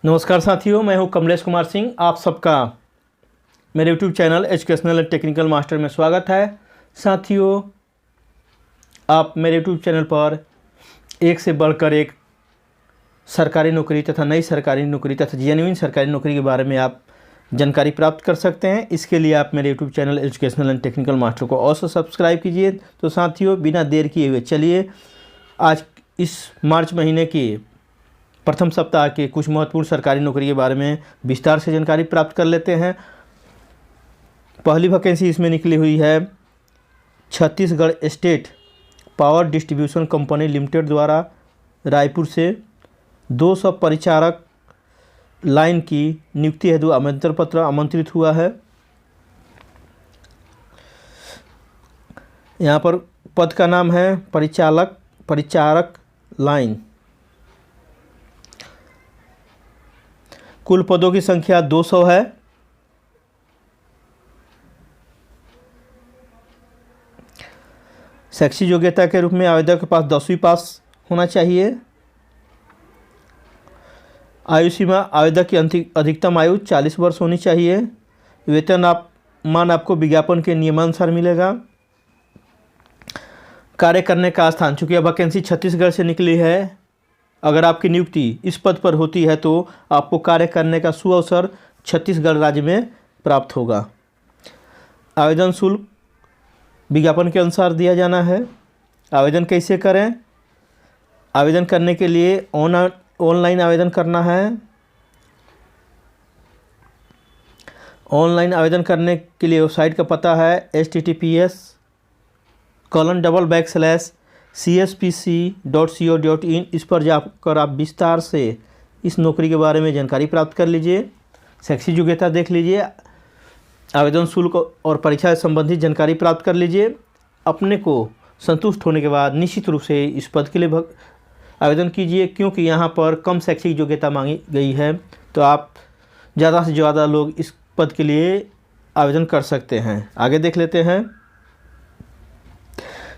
नमस्कार साथियों, मैं हूं कमलेश कुमार सिंह। आप सबका मेरे YouTube channel educational and technical master में स्वागत है। साथियों, आप मेरे YouTube चैनल पर एक से बढ़कर एक सरकारी नौकरी तथा नई सरकारी नौकरी तथा जेन्युइन सरकारी नौकरी के बारे में आप जानकारी प्राप्त कर सकते हैं। इसके लिए आप मेरे YouTube channel educational and technical master को अवश्य सब्सक्राइब कीजिए। तो साथियों, बिना देर किए हुए चलिए आज इस मार्च महीने की प्रथम सप्ताह के कुछ महत्वपूर्ण सरकारी नौकरी के बारे में विस्तार से जानकारी प्राप्त कर लेते हैं। पहली वैकेंसी इसमें निकली हुई है Chhattisgarh state power distribution company limited द्वारा रायपुर से 200 परिचारक लाइन की नियुक्ति हेतु आमंत्रण पत्र आमंत्रित हुआ है। यहाँ पर पद का नाम है परिचारक लाइन। कुल पदों की संख्या 200 है। शैक्षिक योग्यता के रूप में आवेदक के पास 10वीं पास होना चाहिए। आयु सीमा आवेदक की अधिकतम आयु 40 वर्ष होनी चाहिए। वेतन मान आपको विज्ञापन के नियमानुसार मिलेगा। कार्य करने का स्थान, चूँकि यह वैकेंसी छत्तीसगढ़ से निकली है, अगर आपकी नियुक्ति इस पद पर होती है तो आपको कार्य करने का सुअवसर छत्तीसगढ़ राज्य में प्राप्त होगा। आवेदन शुल्क विज्ञापन के अनुसार दिया जाना है। आवेदन कैसे करें? आवेदन करने के लिए ऑनलाइन आवेदन करना है। ऑनलाइन आवेदन करने के लिए वेबसाइट का पता है https://cspc.co.in। इस पर जाकर आप विस्तार से इस नौकरी के बारे में जानकारी प्राप्त कर लीजिए। शैक्षिक योग्यता देख लीजिए, आवेदन शुल्क और परीक्षा से संबंधित जानकारी प्राप्त कर लीजिए। अपने को संतुष्ट होने के बाद निश्चित रूप से इस पद के लिए आवेदन कीजिए, क्योंकि यहाँ पर कम शैक्षिक योग्यता मांगी गई है, तो आप ज़्यादा से ज़्यादा लोग इस पद के लिए आवेदन कर सकते हैं। आगे देख लेते हैं।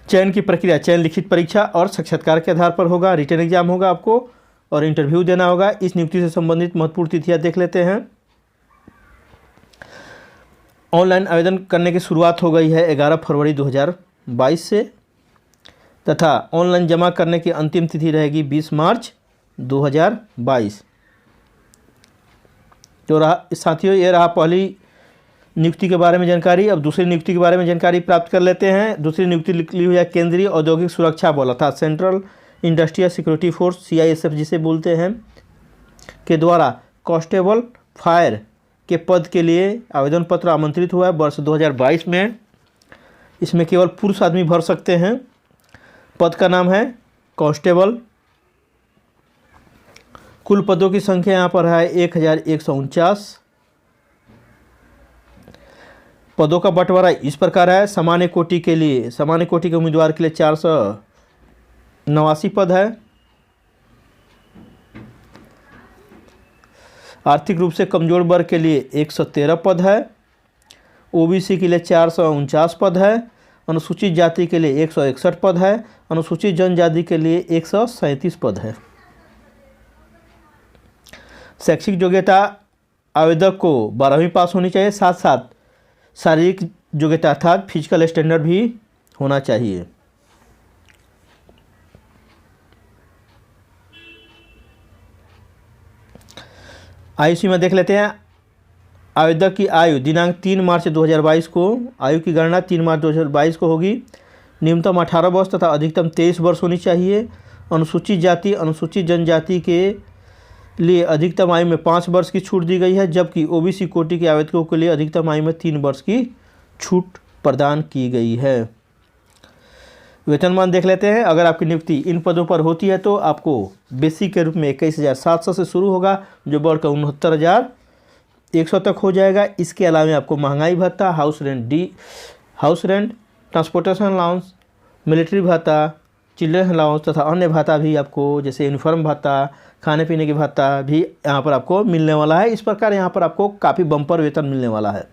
चयन की प्रक्रिया, चयन लिखित परीक्षा और साक्षात्कार के आधार पर होगा। रिटन एग्जाम होगा आपको और इंटरव्यू देना होगा। इस नियुक्ति से संबंधित महत्वपूर्ण तिथियां देख लेते हैं। ऑनलाइन आवेदन करने की शुरुआत हो गई है 11 फरवरी 2022 से, तथा ऑनलाइन जमा करने की अंतिम तिथि रहेगी 20 मार्च 2022। तो साथियों, ये रहा पहली नियुक्ति के बारे में जानकारी। अब दूसरी नियुक्ति के बारे में जानकारी प्राप्त कर लेते हैं। दूसरी नियुक्ति लिखी हुई है केंद्रीय औद्योगिक सुरक्षा बल अर्थात central industrial security force CISF जिसे बोलते हैं, के द्वारा कांस्टेबल फायर के पद के लिए आवेदन पत्र आमंत्रित हुआ है वर्ष 2022 में। इसमें केवल पुरुष आदमी भर सकते हैं। पद का नाम है कांस्टेबल। कुल पदों की संख्या यहाँ पर है 1149। पदों का बंटवारा इस प्रकार है। सामान्य कोटि के उम्मीदवार के लिए 489 पद है। आर्थिक रूप से कमजोर वर्ग के लिए 113 पद है। OBC के लिए 449 पद है। अनुसूचित जाति के लिए 161 पद है। अनुसूचित जनजाति के लिए 137 पद है। शैक्षिक योग्यता आवेदक को 12वीं पास होनी चाहिए। साथ साथ शारीरिक योग्यता अर्थात फिजिकल स्टैंडर्ड भी होना चाहिए। आयु सीमा देख लेते हैं। आवेदक की आयु दिनांक 3 मार्च 2022 को, आयु की गणना 3 मार्च 2022 को होगी। न्यूनतम 18 वर्ष तथा अधिकतम 23 वर्ष होनी चाहिए। अनुसूचित जाति अनुसूचित जनजाति के लिए अधिकतम आयु में 5 वर्ष की छूट दी गई है, जबकि OBC कोटि के आवेदकों के लिए अधिकतम आयु में 3 वर्ष की छूट प्रदान की गई है। वेतनमान देख लेते हैं। अगर आपकी नियुक्ति इन पदों पर होती है तो आपको बेसिक के रूप में 21,700 से शुरू होगा, जो बढ़कर 69,100 तक हो जाएगा। इसके अलावा आपको महंगाई भत्ता, house rent, transportation allowance, military भत्ता, चिल्ड्रन अलाउंस तथा अन्य भत्ता भी आपको, जैसे यूनिफॉर्म भत्ता, खाने पीने की भत्ता भी यहाँ पर आपको मिलने वाला है। इस प्रकार यहाँ पर आपको काफ़ी बम्पर वेतन मिलने वाला है।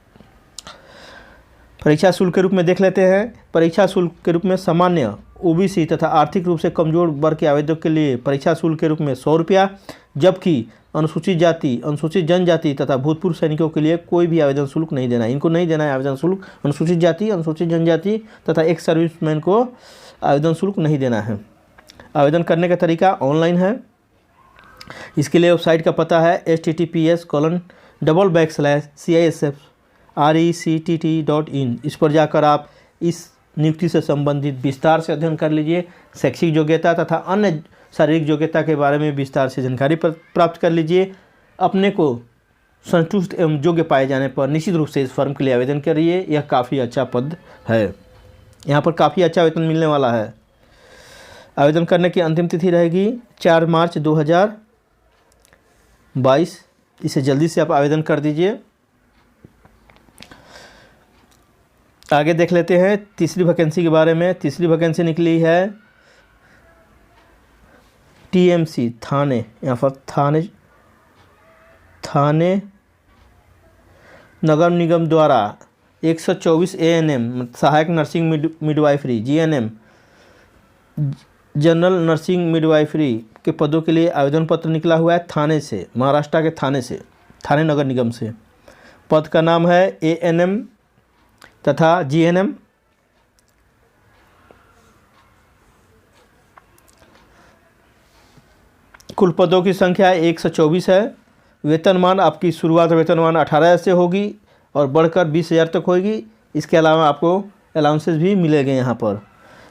परीक्षा शुल्क के रूप में देख लेते हैं। परीक्षा शुल्क के रूप में सामान्य OBC तथा आर्थिक रूप से कमजोर वर्ग के आवेदक के लिए परीक्षा शुल्क के रूप में 100 रुपया, जबकि अनुसूचित जाति, अनुसूचित जनजाति तथा भूतपूर्व सैनिकों के लिए कोई भी आवेदन शुल्क नहीं देना है। इनको नहीं देना है आवेदन शुल्क। अनुसूचित जाति, अनुसूचित जनजाति तथा एक सर्विसमैन को आवेदन शुल्क नहीं देना है। आवेदन करने का तरीका ऑनलाइन है। इसके लिए वेबसाइट का पता है https://CISFRECTT.in। इस पर जाकर आप इस नियुक्ति से संबंधित विस्तार से अध्ययन कर लीजिए। शैक्षिक योग्यता तथा अन्य शारीरिक योग्यता के बारे में विस्तार से जानकारी प्राप्त कर लीजिए। अपने को संतुष्ट एवं योग्य पाए जाने पर निश्चित रूप से इस फर्म के लिए आवेदन करिए। यह काफ़ी अच्छा पद है, यहाँ पर काफ़ी अच्छा वेतन मिलने वाला है। आवेदन करने की अंतिम तिथि रहेगी 4 मार्च 2022। इसे जल्दी से आप आवेदन कर दीजिए। आगे देख लेते हैं तीसरी वैकेंसी के बारे में। तीसरी वैकेंसी निकली है TMC थाने, यहाँ पर थाने नगर निगम द्वारा 124 ANM सहायक nursing midwifery GNM general nursing midwifery के पदों के लिए आवेदन पत्र निकला हुआ है थाने से, महाराष्ट्र के थाने से, थाने नगर निगम से। पद का नाम है ANM तथा GNM। कुल पदों की संख्या 124 है। वेतनमान आपकी शुरुआत वेतनमान 18,000 से होगी और बढ़कर 20,000 तक होगी। इसके अलावा आपको अलाउंसेस भी मिलेंगे यहाँ पर।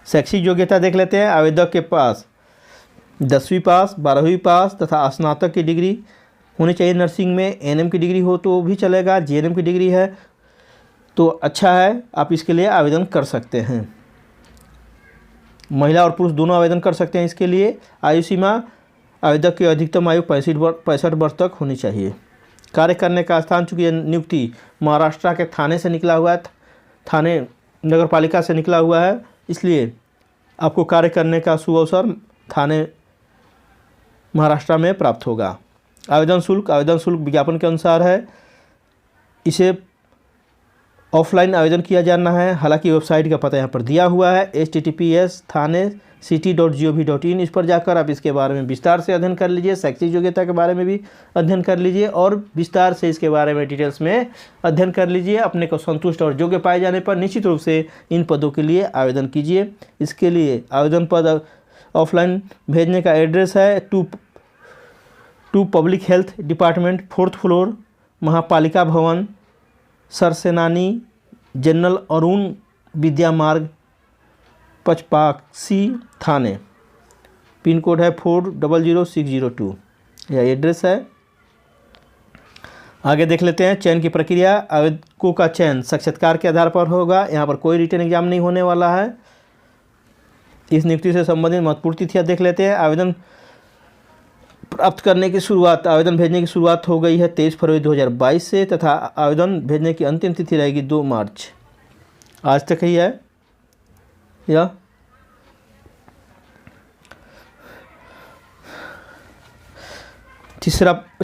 शैक्षिक योग्यता देख लेते हैं। आवेदक के पास 10वीं पास, 12वीं पास तथा स्नातक की डिग्री होनी चाहिए। नर्सिंग में ANM की डिग्री हो तो भी चलेगा, GNM की डिग्री है तो अच्छा है, आप इसके लिए आवेदन कर सकते हैं। महिला और पुरुष दोनों आवेदन कर सकते हैं इसके लिए। आयु सीमा आवेदक की अधिकतम आयु 65 वर्ष तक होनी चाहिए। कार्य करने का स्थान, चूँकि यह नियुक्ति महाराष्ट्र के थाने से निकला हुआ है, थाने नगर पालिका से निकला हुआ है, इसलिए आपको कार्य करने का सुअवसर थाने महाराष्ट्र में प्राप्त होगा। आवेदन शुल्क विज्ञापन के अनुसार है। इसे ऑफलाइन आवेदन किया जाना है। हालांकि वेबसाइट का पता यहाँ पर दिया हुआ है https://thane.city.gov.in। इस पर जाकर आप इसके बारे में विस्तार से अध्ययन कर लीजिए। शैक्षिक योग्यता के बारे में भी अध्ययन कर लीजिए और विस्तार से इसके बारे में डिटेल्स में अध्ययन कर लीजिए। अपने को संतुष्ट और योग्य पाए जाने पर निश्चित रूप से इन पदों के लिए आवेदन कीजिए। इसके लिए आवेदन पद ऑफलाइन भेजने का एड्रेस है to public health department, 4th floor, महापालिका भवन, सरसेनानी, जनरल अरुण विद्या मार्ग, पचपाक्षी, थाने। पिन कोड है 400602। यह एड्रेस है। आगे देख लेते हैं चयन की प्रक्रिया। आवेदकों का चयन साक्षात्कार के आधार पर होगा। यहाँ पर कोई रिटन एग्जाम नहीं होने वाला है। इस नियुक्ति से संबंधित महत्वपूर्ण तिथियाँ देख लेते हैं। आवेदन प्राप्त करने की शुरुआत, आवेदन भेजने की शुरुआत हो गई है 23 फरवरी 2022 से तथा आवेदन भेजने की अंतिम तिथि रहेगी 2 मार्च। आज तक ही है यह।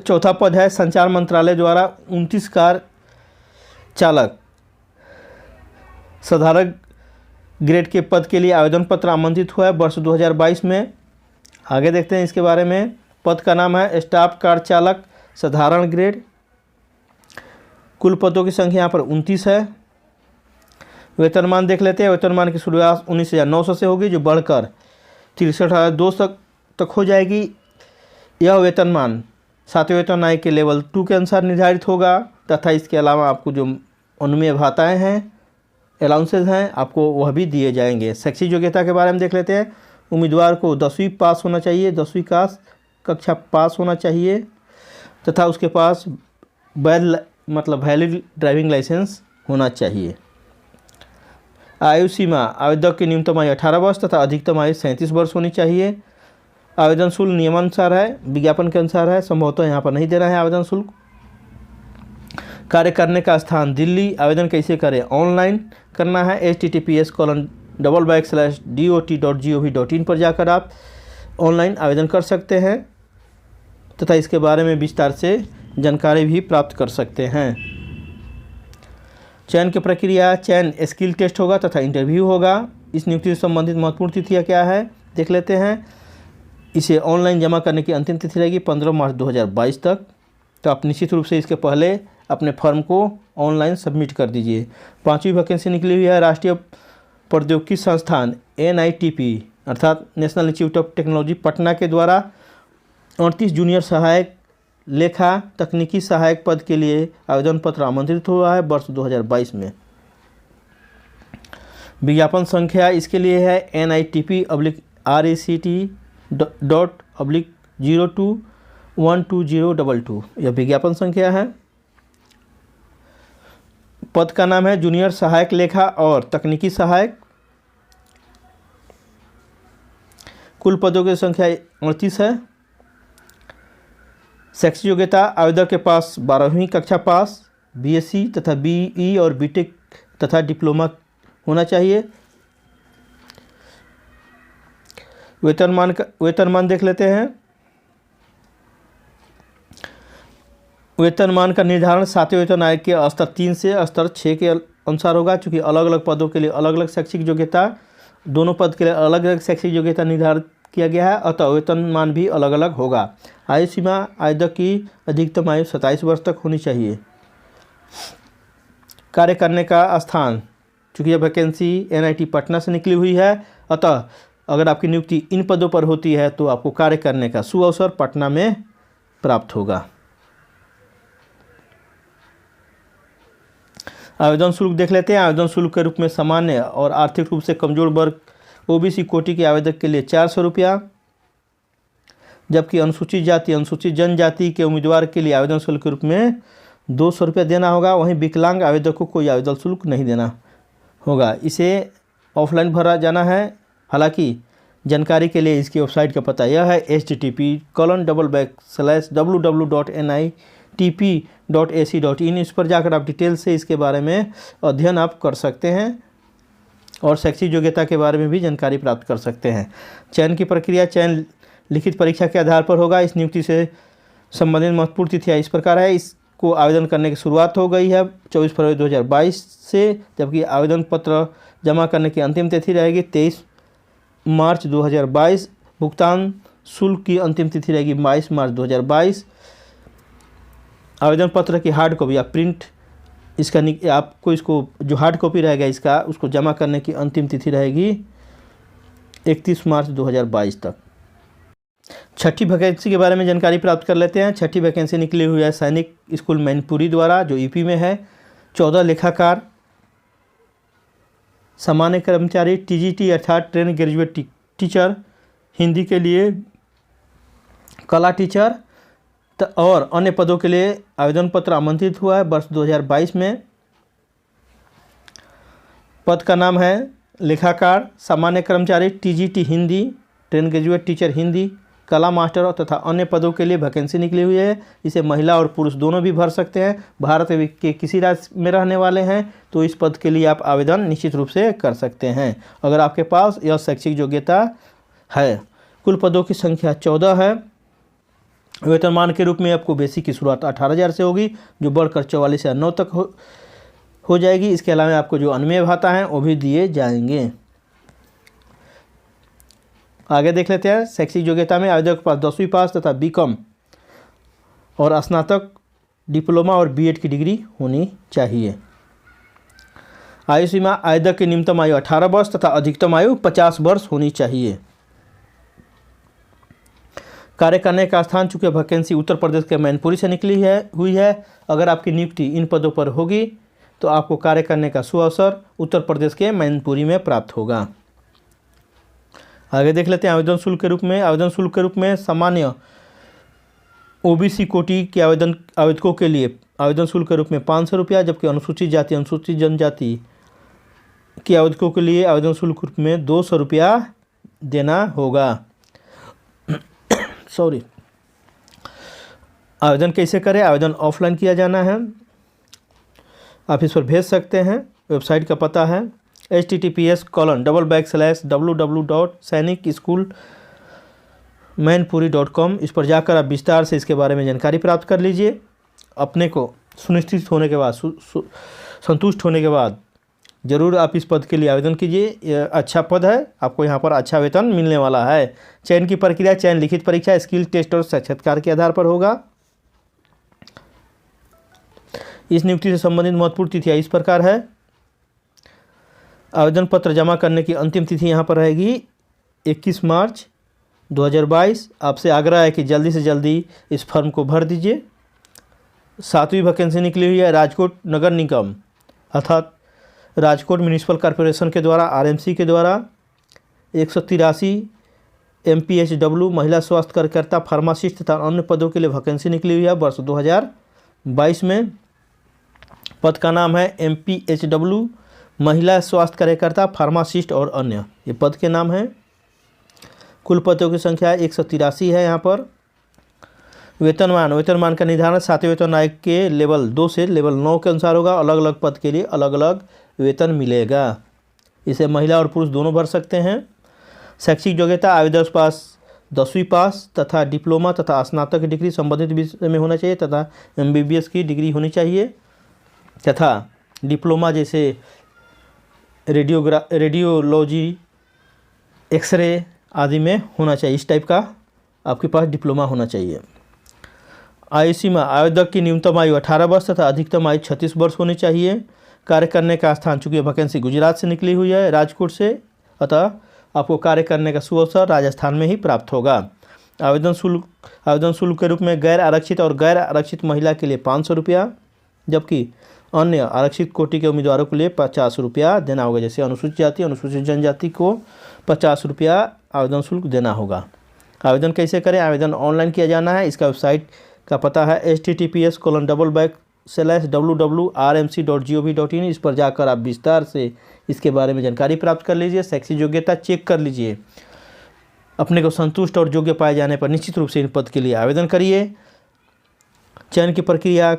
चौथा पद है संचार मंत्रालय द्वारा 29 कार चालक साधारण ग्रेड के पद के लिए आवेदन पत्र आमंत्रित हुआ है वर्ष 2022 में। आगे देखते हैं इसके बारे में। पद का नाम है स्टाफ कार चालक साधारण ग्रेड। कुल पदों की संख्या यहाँ पर 29 है। वेतनमान देख लेते हैं। वेतनमान की शुरुआत 19,900 से होगी जो बढ़कर 63,200 तक हो जाएगी। यह वेतनमान 7वें वेतन आयोग के लेवल 2 के अनुसार निर्धारित होगा तथा इसके अलावा आपको जो अनुमेय भाताएँ हैं, अलाउंसेज हैं, आपको वह भी दिए जाएंगे। शैक्षिक योग्यता के बारे में देख लेते हैं। उम्मीदवार को 10वीं पास होना चाहिए, 10वीं कक्षा पास होना चाहिए तथा उसके पास वैलिड ड्राइविंग लाइसेंस होना चाहिए। आयु सीमा, आवेदक की न्यूनतम आयु 18 वर्ष तथा अधिकतम आयु 37 वर्ष होनी चाहिए। आवेदन शुल्क नियमानुसार है, विज्ञापन के अनुसार है, संभवतः यहाँ पर नहीं देना है आवेदन शुल्क। कार्य करने का स्थान दिल्ली। आवेदन कैसे करें? ऑनलाइन करना है। https://dot.gov.in पर जाकर आप ऑनलाइन आवेदन कर सकते हैं तथा इसके बारे में विस्तार से जानकारी भी प्राप्त कर सकते हैं। चयन की प्रक्रिया, चयन स्किल टेस्ट होगा तथा इंटरव्यू होगा। इस नियुक्ति से संबंधित महत्वपूर्ण तिथियाँ क्या है देख लेते हैं। इसे ऑनलाइन जमा करने की अंतिम तिथि रहेगी 15 मार्च 2022 तक। तो आप निश्चित रूप से इसके पहले अपने फॉर्म को ऑनलाइन सबमिट कर दीजिए। 5वीं वैकेंसी निकली हुई है राष्ट्रीय प्रौद्योगिकी संस्थान NITP अर्थात national institute of technology Patna के द्वारा 38 जूनियर सहायक लेखा तकनीकी सहायक पद के लिए आवेदन पत्र आमंत्रित हुआ है वर्ष 2022 में। विज्ञापन संख्या इसके लिए है NITP/RACT./021222। यह विज्ञापन संख्या है। पद का नाम है जूनियर सहायक लेखा और तकनीकी सहायक। कुल पदों की संख्या 38 है। शैक्षिक योग्यता आवेदक के पास 12वीं कक्षा पास, BSc तथा BE और BTech तथा डिप्लोमा होना चाहिए। वेतनमान देख लेते हैं। वेतनमान का निर्धारण 7वें वेतन आयोग के स्तर 3 से स्तर 6 के अनुसार होगा। चूँकि अलग अलग पदों के लिए अलग अलग शैक्षिक योग्यता, दोनों पद के लिए अलग अलग शैक्षिक योग्यता निर्धारित किया गया है, अतः वेतनमान भी अलग अलग होगा। आयु सीमा आवेदक की अधिकतम आयु 27 वर्ष तक होनी चाहिए। कार्य करने का स्थान, चूँकि यह वैकेंसी NIT पटना से निकली हुई है, अतः अगर आपकी नियुक्ति इन पदों पर होती है तो आपको कार्य करने का सुअवसर पटना में प्राप्त होगा। आवेदन शुल्क देख लेते हैं। आवेदन शुल्क के रूप में सामान्य और आर्थिक रूप से कमजोर वर्ग OBC कोटि के आवेदक के लिए 400 रुपया, जबकि अनुसूचित जाति अनुसूचित जनजाति के उम्मीदवार के लिए आवेदन शुल्क के रूप में 200 रुपया देना होगा। वहीं विकलांग आवेदक को कोई आवेदन शुल्क नहीं देना होगा। इसे ऑफलाइन भरा जाना है। हालांकि जानकारी के लिए इसकी वेबसाइट का पता यह है http://www.nitp.ac.in। इस पर जाकर आप डिटेल से इसके बारे में अध्ययन आप कर सकते हैं और शैक्षिक योग्यता के बारे में भी जानकारी प्राप्त कर सकते हैं। चयन की प्रक्रिया चयन लिखित परीक्षा के आधार पर होगा। इस नियुक्ति से संबंधित महत्वपूर्ण तिथियाँ इस प्रकार है। इसको आवेदन करने की शुरुआत हो गई है 24 फरवरी 2022 से, जबकि आवेदन पत्र जमा करने की अंतिम तिथि रहेगी 23 मार्च 2022। भुगतान शुल्क की अंतिम तिथि रहेगी 22 मार्च 2022। आवेदन पत्र की हार्ड कॉपी या प्रिंट आपको इसको जो हार्ड कॉपी रहेगा इसका उसको जमा करने की अंतिम तिथि रहेगी 31 मार्च 2022 तक। छठी वैकेंसी के बारे में जानकारी प्राप्त कर लेते हैं। छठी वैकेंसी निकली हुई है सैनिक स्कूल मैनपुरी द्वारा, जो यूपी में है। 14 लेखाकार, सामान्य कर्मचारी, TGT अर्थात ट्रेन ग्रेजुएट टीचर, हिंदी के लिए कला टीचर और अन्य पदों के लिए आवेदन पत्र आमंत्रित हुआ है वर्ष 2022 में। पद का नाम है लेखाकार, सामान्य कर्मचारी, TGT Hindi, train graduate teacher Hindi, कला मास्टर तथा अन्य पदों के लिए वैकेंसी निकली हुई है। इसे महिला और पुरुष दोनों भी भर सकते हैं। भारत के किसी राज्य में रहने वाले हैं तो इस पद के लिए आप आवेदन निश्चित रूप से कर सकते हैं अगर आपके पास यह शैक्षिक योग्यता है। कुल पदों की संख्या 14 है। वेतनमान के रूप में आपको बेसिक की शुरुआत 18,000 से होगी, जो बढ़कर 44,900 तक हो जाएगी। इसके अलावा आपको जो अन्य भाता हैं वो भी दिए जाएंगे। आगे देख लेते हैं। शैक्षिक योग्यता में आवेदक के पास 10वीं पास तथा BCom और स्नातक, डिप्लोमा और BEd की डिग्री होनी चाहिए। आयु सीमा आवेदक की न्यूनतम आयु 18 वर्ष तथा अधिकतम आयु 50 वर्ष होनी चाहिए। कार्य करने का स्थान, चूँकि वैकेंसी उत्तर प्रदेश के मैनपुरी से निकली हुई है, अगर आपकी नियुक्ति इन पदों पर होगी तो आपको कार्य करने का सुअवसर उत्तर प्रदेश के मैनपुरी में प्राप्त होगा। आगे देख लेते हैं। आवेदन शुल्क के रूप में सामान्य OBC कोटि के आवेदकों के लिए आवेदन शुल्क के रूप में 500 रुपया, जबकि अनुसूचित जाति अनुसूचित जनजाति के आवेदकों के लिए आवेदन शुल्क के रूप में 200 रुपया देना होगा। आवेदन कैसे करें? आवेदन ऑफलाइन किया जाना है। आप इस पर भेज सकते हैं। वेबसाइट का पता है https://www.sainikschooolmainpuri.com। इस पर जाकर आप विस्तार से इसके बारे में जानकारी प्राप्त कर लीजिए। अपने को सुनिश्चित होने के बाद संतुष्ट होने के बाद ज़रूर आप इस पद के लिए आवेदन कीजिए। यह अच्छा पद है, आपको यहाँ पर अच्छा वेतन मिलने वाला है। चयन की प्रक्रिया चयन लिखित परीक्षा, स्किल टेस्ट और साक्षात्कार के आधार पर होगा। इस नियुक्ति से संबंधित महत्वपूर्ण तिथियाँ इस प्रकार है। आवेदन पत्र जमा करने की अंतिम तिथि यहाँ पर रहेगी 21 मार्च 2022। आपसे आग्रह है कि जल्दी से जल्दी इस फॉर्म को भर दीजिए। 7वीं वैकेंसी निकली हुई है राजकोट नगर निगम अर्थात राजकोट म्यूनिसिपल कॉरपोरेशन के द्वारा, आरएमसी के द्वारा 183 MPHW महिला स्वास्थ्य कार्यकर्ता, फार्मासिस्ट तथा अन्य पदों के लिए वैकेंसी निकली हुई है वर्ष 2022 में। पद का नाम है MPHW महिला स्वास्थ्य कार्यकर्ता, फार्मासिस्ट और अन्य, ये पद के नाम हैं। कुल पदों की संख्या 183 है। यहाँ पर वेतनमान का निर्धारण 7वें वेतन आयोग के लेवल 2 से लेवल 9 के अनुसार होगा। अलग अलग पद के लिए अलग अलग वेतन मिलेगा। इसे महिला और पुरुष दोनों भर सकते हैं। शैक्षिक योग्यता आवेदन पास 10वीं पास तथा डिप्लोमा तथा स्नातक की डिग्री संबंधित विषय में होना चाहिए तथा MBBS की डिग्री होनी चाहिए तथा डिप्लोमा जैसे रेडियोलॉजी, एक्सरे आदि में होना चाहिए। इस टाइप का आपके पास डिप्लोमा होना चाहिए। आयु सीमा आवेदक की न्यूनतम आयु 18 वर्ष तथा अधिकतम आयु 36 वर्ष होनी चाहिए। कार्य करने का स्थान, चूँकि वैकेंसी गुजरात से निकली हुई है, राजकोट से, अतः आपको कार्य करने का सुअवसर राजस्थान में ही प्राप्त होगा। आवेदन शुल्क के रूप में गैर आरक्षित और गैर आरक्षित महिला के लिए 500 रुपया, जबकि अन्य आरक्षित कोटि के उम्मीदवारों के लिए 50 रुपया देना होगा। जैसे अनुसूचित जाति, अनुसूचित जनजाति को 50 रुपया आवेदन शुल्क देना होगा। आवेदन कैसे करें? आवेदन ऑनलाइन किया जाना है। इसका वेबसाइट का पता है https://www.rmc.gov.in। इस पर जाकर आप विस्तार से इसके बारे में जानकारी प्राप्त कर लीजिए। शैक्षिक योग्यता चेक कर लीजिए। अपने को संतुष्ट और योग्य पाए जाने पर निश्चित रूप से इन पद के लिए आवेदन करिए। चयन की प्रक्रिया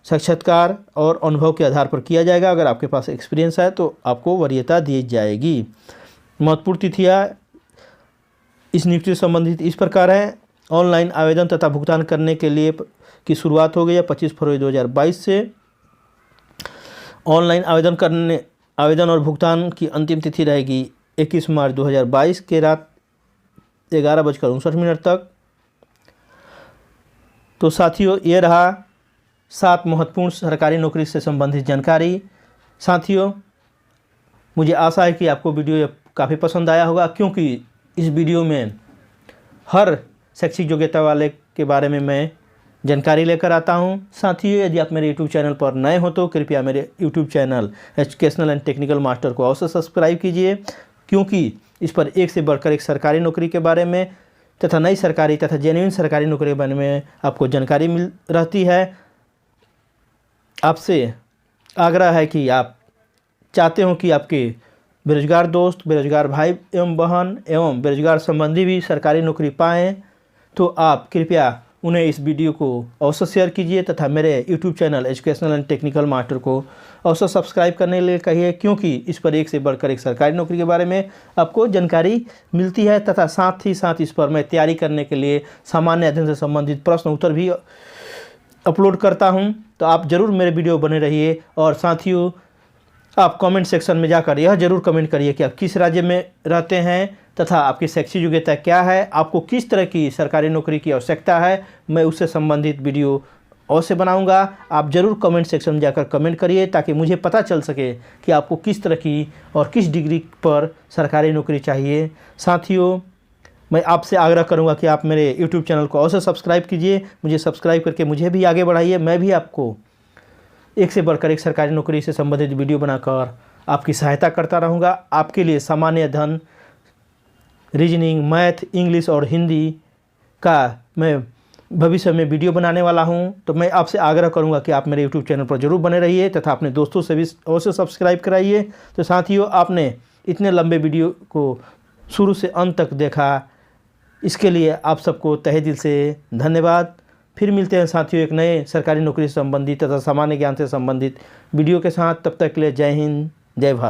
साक्षात्कार और अनुभव के आधार पर किया जाएगा। अगर आपके पास एक्सपीरियंस है तो आपको वरीयता दी जाएगी। महत्वपूर्ण तिथियाँ इस नियुक्ति से संबंधित इस प्रकार है। ऑनलाइन आवेदन तथा भुगतान करने के लिए की शुरुआत हो गई है 25 फरवरी 2022 से। ऑनलाइन आवेदन और भुगतान की अंतिम तिथि रहेगी 21 मार्च 2022 के रात 11:59 तक। तो साथियों, ये रहा 7 महत्वपूर्ण सरकारी नौकरी से संबंधित जानकारी। साथियों, मुझे आशा है कि आपको वीडियो काफ़ी पसंद आया होगा, क्योंकि इस वीडियो में हर शैक्षिक योग्यता वाले के बारे में मैं जानकारी लेकर आता हूं। साथियों, यदि आप मेरे YouTube चैनल पर नए हो तो कृपया मेरे YouTube channel educational and technical master को अवश्य सब्सक्राइब कीजिए, क्योंकि इस पर एक से बढ़कर एक सरकारी नौकरी के बारे में तथा नई सरकारी तथा जेन्युइन सरकारी नौकरी के बारे में आपको जानकारी मिल रहती है। आपसे आग्रह है कि आप चाहते हो कि आपके बेरोजगार दोस्त, बेरोजगार भाई एवं बहन एवं बेरोजगार संबंधी भी सरकारी नौकरी पाएँ, तो आप कृपया उन्हें इस वीडियो को अवश्य शेयर कीजिए तथा मेरे YouTube channel educational and technical master को अवश्य सब्सक्राइब करने के लिए कहिए, क्योंकि इस पर एक से बढ़कर एक सरकारी नौकरी के बारे में आपको जानकारी मिलती है तथा साथ ही साथ इस पर मैं तैयारी करने के लिए सामान्य अध्ययन से संबंधित प्रश्न उत्तर भी अपलोड करता हूं। तो आप ज़रूर मेरे वीडियो बने रहिए। और साथियों, आप कमेंट सेक्शन में जाकर यह जरूर कमेंट करिए कि आप किस राज्य में रहते हैं तथा आपकी शैक्षिक योग्यता क्या है, आपको किस तरह की सरकारी नौकरी की आवश्यकता है। मैं उससे संबंधित वीडियो अवश्य बनाऊंगा। आप ज़रूर कमेंट सेक्शन में जाकर कमेंट करिए, ताकि मुझे पता चल सके कि आपको किस तरह की और किस डिग्री पर सरकारी नौकरी चाहिए। साथियों, मैं आपसे आग्रह करूंगा कि आप मेरे YouTube चैनल को अवश्य सब्सक्राइब कीजिए। मुझे सब्सक्राइब करके मुझे भी आगे बढ़ाइए। मैं भी आपको एक से बढ़कर एक सरकारी नौकरी से संबंधित वीडियो बनाकर आपकी सहायता करता रहूँगा। आपके लिए सामान्य अध्ययन, रीजनिंग, मैथ, इंग्लिश और हिंदी का मैं भविष्य में वीडियो बनाने वाला हूं। तो मैं आपसे आग्रह करूंगा कि आप मेरे YouTube चैनल पर जरूर बने रहिए तथा अपने दोस्तों से भी अवश्य सब्सक्राइब कराइए। तो साथियों, आपने इतने लंबे वीडियो को शुरू से अंत तक देखा, इसके लिए आप सबको तहे दिल से धन्यवाद। फिर मिलते हैं साथियों एक नए सरकारी नौकरी से संबंधित तथा सामान्य ज्ञान से संबंधित वीडियो के साथ। तब तक के लिए जय हिंद, जय भारत।